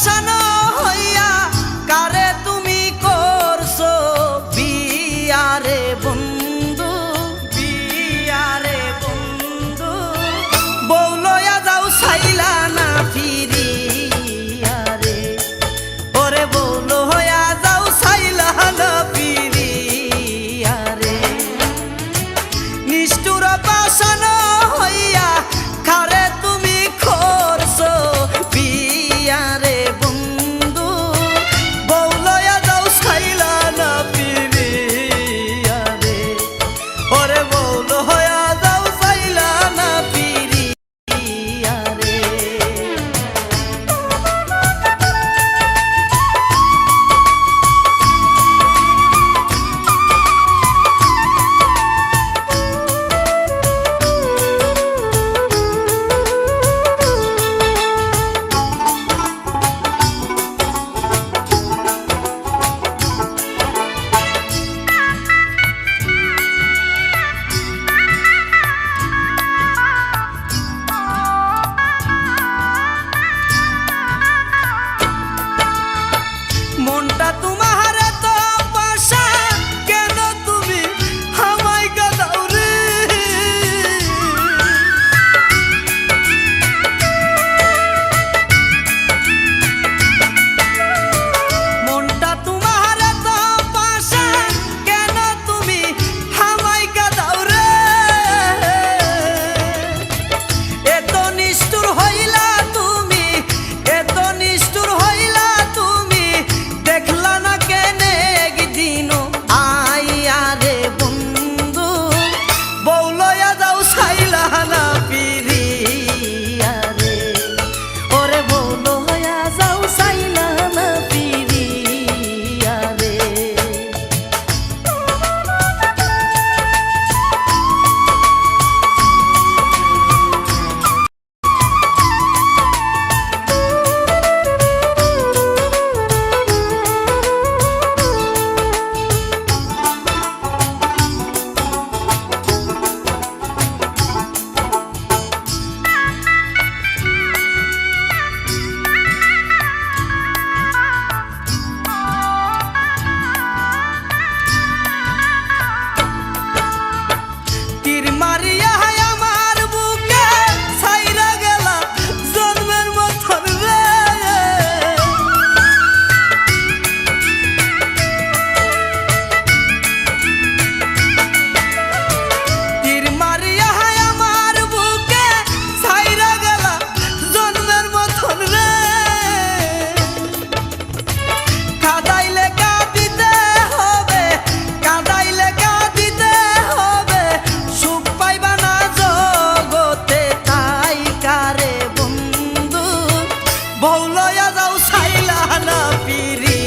পাশানো হইয়া কারে তুমি করছো বিয়ারে বন্ধু, বিয়ারে বন্ধু। বউ লইয়া যাও ছাইলা না ফিরিয়া রে, ওরে বউ লইয়া যাও ছাইলা না ফিরিয়া রে। নিষ্ঠুর পাশানো হইয়া কারে তুমি করছো বিয়ারে বন্ধু, বউ লইয়া যাও ছাইলা না ফিরিয়া রে, ওরে বউ লইয়া যাও ছাইলা না ফিরিয়া রে। মনটা তোমার তো পাশা, কেন তুমি আমায় গাদাও রে। মনটা তোমার তো পাশা, কেন তুমি আমায় গাদাও রে। এত নিষ্ঠুর হইলা তুমি, এত নিষ্ঠুর হইলা তুমি, দেখলা না কেনে দিন আইয়া রে বন্ধু, বউ লইয়া যাও ছাইলা না ফিরিয়া রে, ওরে বউ লইয়া যাও ছাইলা না ফিরিয়া রে। তীর মারিয়া আমার বুকে ছাইরা গেলা জন্মের মতন রে। তীর মারিয়া আমার বুকে ছাইরা গেলা জন্মের মতন রে। কাদাইলে কাঁদিতে হবে, কাদাইলে কাঁদিতে হবে, সুখ পাইবা না জগতে তাই কারে বন্ধু, বউ লইয়া যাও ছাইলা না ফিরি